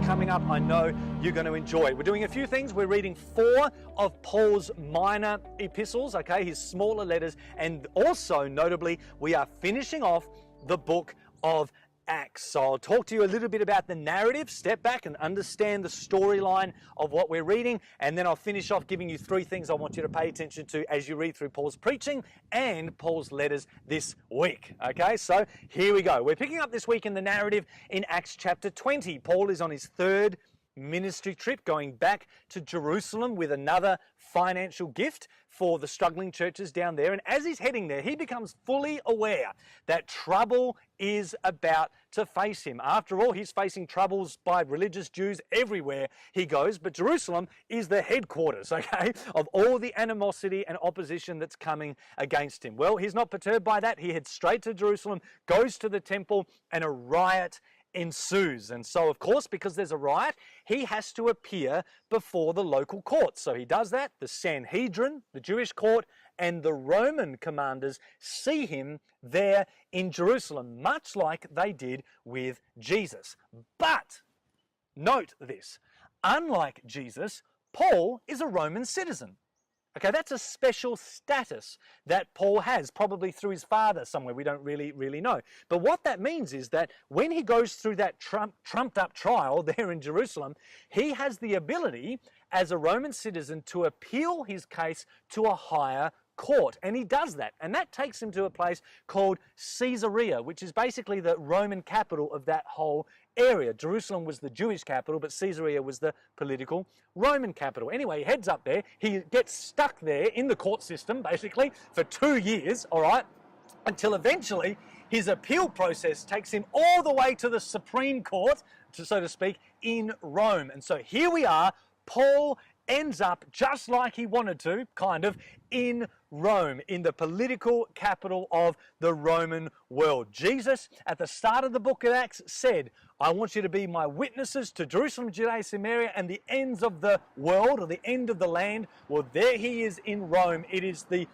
coming up I know you're going to enjoy. We're doing a few things. We're reading 4 of Paul's minor epistles, okay, his smaller letters, and also, notably, we are finishing off the book of Acts. So I'll talk to you a little bit about the narrative, step back and understand the storyline of what we're reading, and then I'll finish off giving you 3 things I want you to pay attention to as you read through Paul's preaching and Paul's letters this week. Okay, so here we go. We're picking up this week in the narrative in Acts chapter 20. Paul is on his 3rd ministry trip, going back to Jerusalem with another financial gift for the struggling churches down there. And as he's heading there, he becomes fully aware that trouble is about to face him. After all, he's facing troubles by religious Jews everywhere he goes, but Jerusalem is the headquarters, okay, of all the animosity and opposition that's coming against him. Well, he's not perturbed by that. He heads straight to Jerusalem, goes to the temple, and a riot ensues. And so, of course, because there's a riot, he has to appear before the local courts. So he does that. The Sanhedrin, the Jewish court, and the Roman commanders see him there in Jerusalem, much like they did with Jesus. But note this, unlike Jesus, Paul is a Roman citizen. Okay, that's a special status that Paul has, probably through his father somewhere. We don't really know. But what that means is that when he goes through that trumped up trial there in Jerusalem, he has the ability as a Roman citizen to appeal his case to a higher court, and he does that, and that takes him to a place called Caesarea, which is basically the Roman capital of that whole area. Jerusalem was the Jewish capital, but Caesarea was the political Roman capital. Anyway, he heads up there, he gets stuck there in the court system basically for 2 years, all right, until eventually his appeal process takes him all the way to the Supreme Court, so to speak, in Rome. And so here we are, Paul ends up just like he wanted to, kind of, in Rome, in the political capital of the Roman world. Jesus, at the start of the book of Acts, said, I want you to be my witnesses to Jerusalem, Judea, Samaria, and the ends of the world, or the end of the land. Well, there he is in Rome. It is the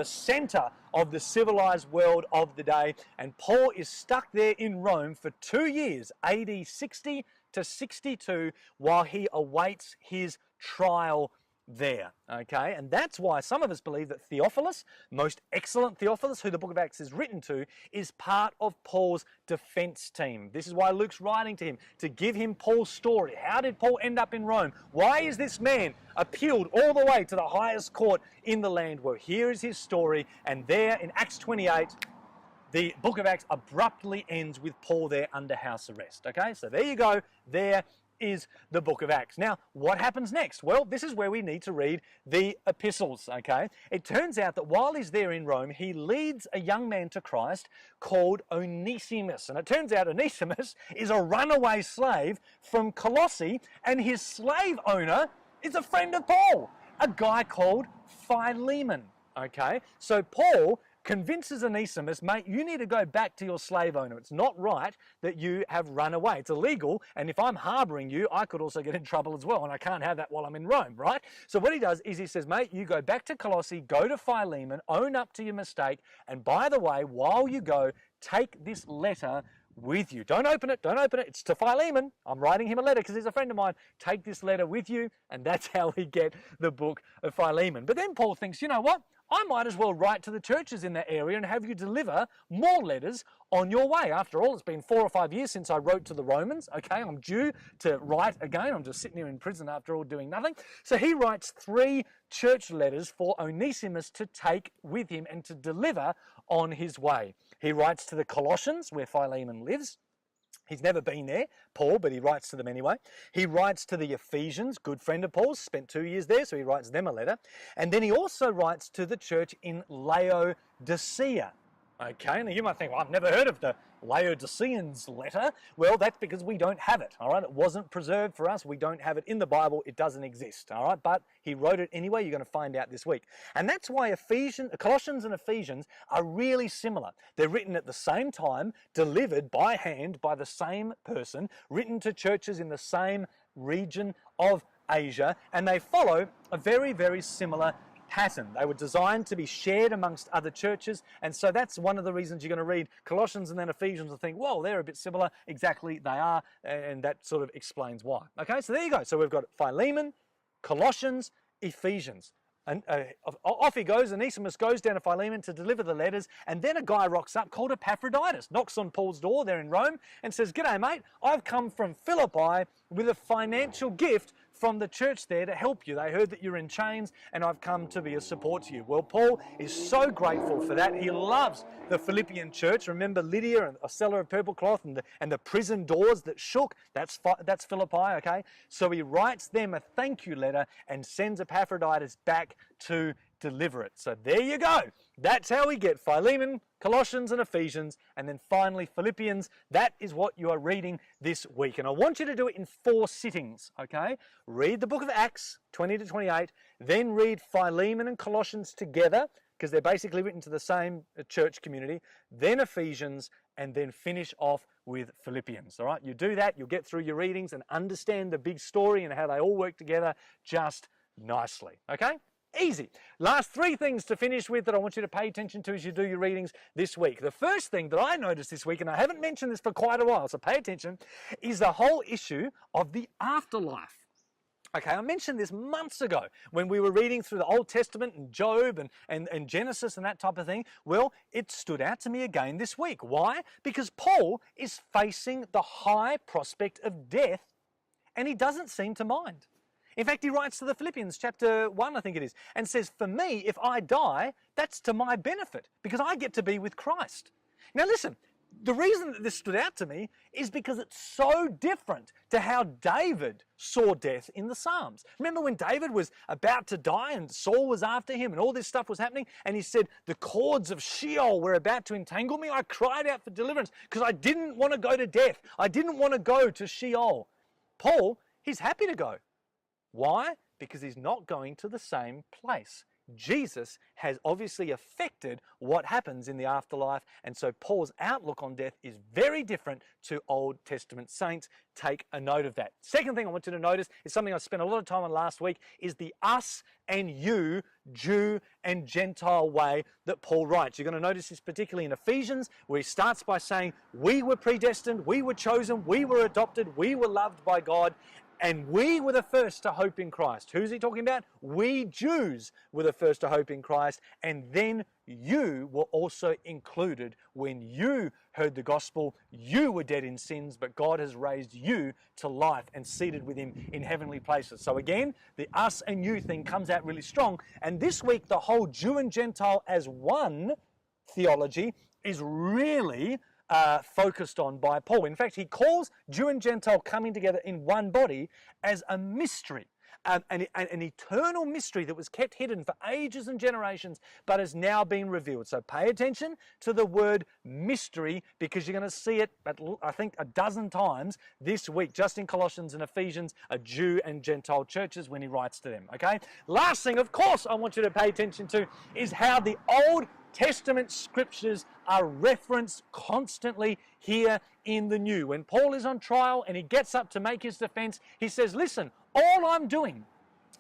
center of the civilized world of the day. And Paul is stuck there in Rome for 2 years, AD 60 to 62, while he awaits his trial there, okay? And that's why some of us believe that Theophilus, most excellent Theophilus, who the book of Acts is written to, is part of Paul's defense team. This is why Luke's writing to him, to give him Paul's story. How did Paul end up in Rome? Why is this man appealed all the way to the highest court in the land? Well, here is his story, and there in Acts 28, the book of Acts abruptly ends with Paul there under house arrest, okay? So there you go, there is the book of Acts. Now, what happens next? Well, this is where we need to read the epistles, okay? It turns out that while he's there in Rome, he leads a young man to Christ called Onesimus. And it turns out Onesimus is a runaway slave from Colossae, and his slave owner is a friend of Paul, a guy called Philemon, okay? So Paul convinces Onesimus, mate, you need to go back to your slave owner. It's not right that you have run away. It's illegal, and if I'm harboring you, I could also get in trouble as well, and I can't have that while I'm in Rome, right? So what he does is he says, mate, you go back to Colossae, go to Philemon, own up to your mistake, and by the way, while you go, take this letter with you. Don't open it, it's to Philemon. I'm writing him a letter because he's a friend of mine. Take this letter with you, and that's how we get the book of Philemon. But then Paul thinks, you know what? I might as well write to the churches in that area and have you deliver more letters on your way. After all, it's been 4 or 5 years since I wrote to the Romans. Okay, I'm due to write again. I'm just sitting here in prison after all doing nothing. So he writes 3 church letters for Onesimus to take with him and to deliver on his way. He writes to the Colossians, where Philemon lives. He's never been there, Paul, but he writes to them anyway. He writes to the Ephesians, good friend of Paul's, spent 2 years there, so he writes them a letter. And then he also writes to the church in Laodicea. Okay, now you might think, well, I've never heard of the Laodiceans letter. Well, that's because we don't have it, all right? It wasn't preserved for us. We don't have it in the Bible. It doesn't exist, all right? But he wrote it anyway. You're going to find out this week. And that's why Colossians and Ephesians are really similar. They're written at the same time, delivered by hand by the same person, written to churches in the same region of Asia, and they follow a very, very similar pattern. They were designed to be shared amongst other churches, and so that's one of the reasons you're going to read Colossians and then Ephesians and think, whoa, they're a bit similar. Exactly, they are, and that sort of explains why. Okay, so there you go. So we've got Philemon, Colossians, Ephesians. And off he goes, Onesimus goes down to Philemon to deliver the letters, and then a guy rocks up called Epaphroditus, knocks on Paul's door there in Rome and says, "G'day mate, I've come from Philippi with a financial gift from the church there to help you. They heard that you're in chains and I've come to be a support to you." Well, Paul is so grateful for that. He loves the Philippian church. Remember Lydia, and a seller of purple cloth, and the prison doors that shook? That's Philippi, okay? So he writes them a thank you letter and sends Epaphroditus back to deliver it. So there you go. That's how we get Philemon, Colossians and Ephesians, and then finally Philippians. That is what you are reading this week. And I want you to do it in 4 sittings, okay? Read the book of Acts, 20 to 28, then read Philemon and Colossians together, because they're basically written to the same church community, then Ephesians, and then finish off with Philippians, all right? You do that, you'll get through your readings and understand the big story and how they all work together just nicely, okay? Easy. Last 3 things to finish with that I want you to pay attention to as you do your readings this week. The first thing that I noticed this week, and I haven't mentioned this for quite a while, so pay attention, is the whole issue of the afterlife. Okay, I mentioned this months ago when we were reading through the Old Testament and Job and Genesis and that type of thing. Well, it stood out to me again this week. Why? Because Paul is facing the high prospect of death, and he doesn't seem to mind. In fact, he writes to the Philippians, chapter 1, I think it is, and says, "For me, if I die, that's to my benefit, because I get to be with Christ." Now listen, the reason that this stood out to me is because it's so different to how David saw death in the Psalms. Remember when David was about to die and Saul was after him and all this stuff was happening, and he said, "The cords of Sheol were about to entangle me. I cried out for deliverance because I didn't want to go to death. I didn't want to go to Sheol." Paul, he's happy to go. Why? Because he's not going to the same place. Jesus has obviously affected what happens in the afterlife, and so Paul's outlook on death is very different to Old Testament saints. Take a note of that. Second thing I want you to notice is something I spent a lot of time on last week, is the us and you, Jew and Gentile way that Paul writes. You're going to notice this particularly in Ephesians, where he starts by saying, we were predestined, we were chosen, we were adopted, we were loved by God, and we were the first to hope in Christ. Who's he talking about? We Jews were the first to hope in Christ, and then you were also included when you heard the gospel. You were dead in sins, but God has raised you to life and seated with him in heavenly places. So again, the us and you thing comes out really strong. And this week, the whole Jew and Gentile as one theology is really focused on by Paul. In fact, he calls Jew and Gentile coming together in one body as a mystery, an eternal mystery that was kept hidden for ages and generations, but has now been revealed. So pay attention to the word mystery, because you're going to see it, I think, a dozen times this week, just in Colossians and Ephesians, a Jew and Gentile churches when he writes to them. Okay. Last thing, of course, I want you to pay attention to is how the Old Testament scriptures are referenced constantly here in the New. When Paul is on trial and he gets up to make his defense, he says, listen, all I'm doing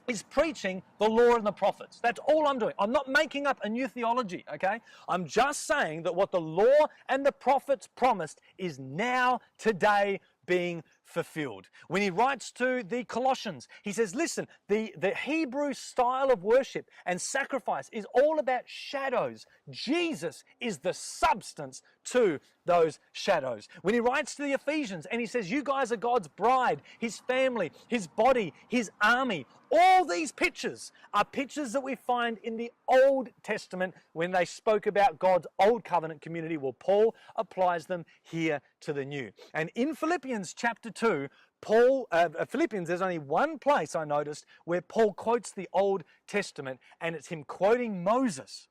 is preaching the law and the prophets. That's all I'm doing. I'm not making up a new theology, okay? I'm just saying that what the law and the prophets promised is now, today, being fulfilled. When he writes to the Colossians, he says, listen, the Hebrew style of worship and sacrifice is all about shadows. Jesus is the substance to those shadows. When he writes to the Ephesians and he says, you guys are God's bride, his family, his body, his army, all these pictures are pictures that we find in the Old Testament when they spoke about God's old covenant community. Well, Paul applies them here to the new. And in Philippians chapter 2, Philippians, there's only one place I noticed where Paul quotes the Old Testament, and it's him quoting Moses.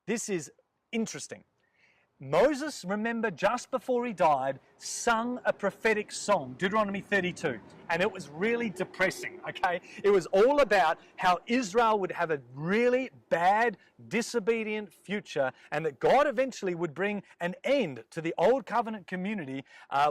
This is interesting. Moses, remember, just before he died, sung a prophetic song, Deuteronomy 32, and it was really depressing, okay? It was all about how Israel would have a really bad, disobedient future, and that God eventually would bring an end to the old covenant community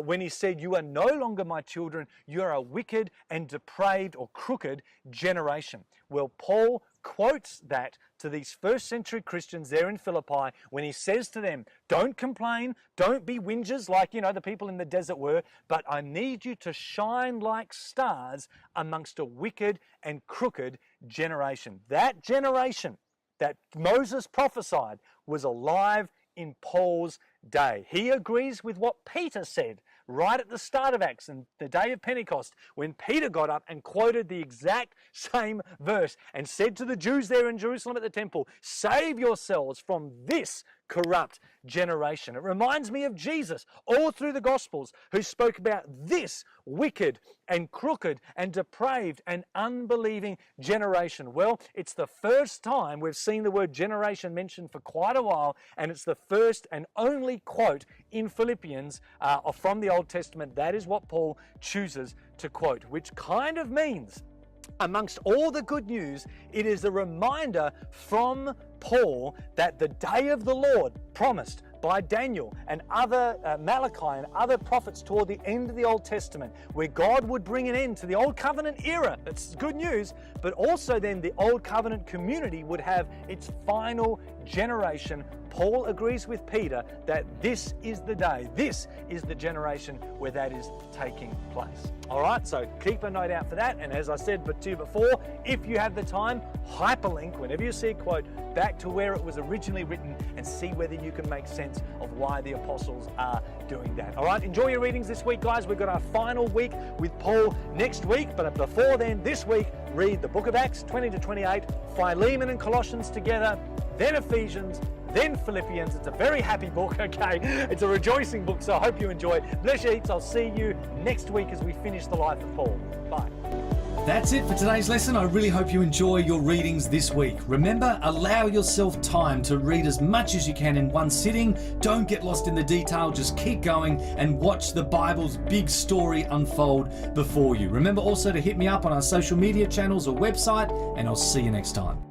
when he said, "You are no longer my children, you are a wicked and depraved or crooked generation." Well, Paul quotes that to these first century Christians there in Philippi when he says to them, "Don't complain, don't be whingers like, the people in the desert were, but I need you to shine like stars amongst a wicked and crooked generation." That generation that Moses prophesied was alive in Paul's day. He agrees with what Peter said right at the start of Acts and the day of Pentecost, when Peter got up and quoted the exact same verse and said to the Jews there in Jerusalem at the temple, "Save yourselves from this corrupt generation." It reminds me of Jesus all through the Gospels, who spoke about this wicked and crooked and depraved and unbelieving generation. Well, it's the first time we've seen the word generation mentioned for quite a while, and it's the first and only quote in Philippians from the Old Testament. That is what Paul chooses to quote, which kind of means, amongst all the good news, it is a reminder from Paul that the day of the Lord promised by Daniel and other Malachi and other prophets toward the end of the Old Testament, where God would bring an end to the Old Covenant era. That's good news, but also then the Old Covenant community would have its final generation. Paul agrees with Peter that this is the day, this is the generation where that is taking place. All right, so keep a note out for that. And as I said to you before, if you have the time, hyperlink whenever you see a quote back to where it was originally written and see whether you can make sense of why the apostles are doing that. All right, enjoy your readings this week, guys. We've got our final week with Paul next week, but before then, this week, read the book of Acts 20 to 28, Philemon and Colossians together, then Ephesians, then Philippians. It's a very happy book, okay? It's a rejoicing book, so I hope you enjoy it. Bless you heaps. I'll see you next week as we finish the life of Paul. Bye. That's it for today's lesson. I really hope you enjoy your readings this week. Remember, allow yourself time to read as much as you can in one sitting. Don't get lost in the detail. Just keep going and watch the Bible's big story unfold before you. Remember also to hit me up on our social media channels or website, and I'll see you next time.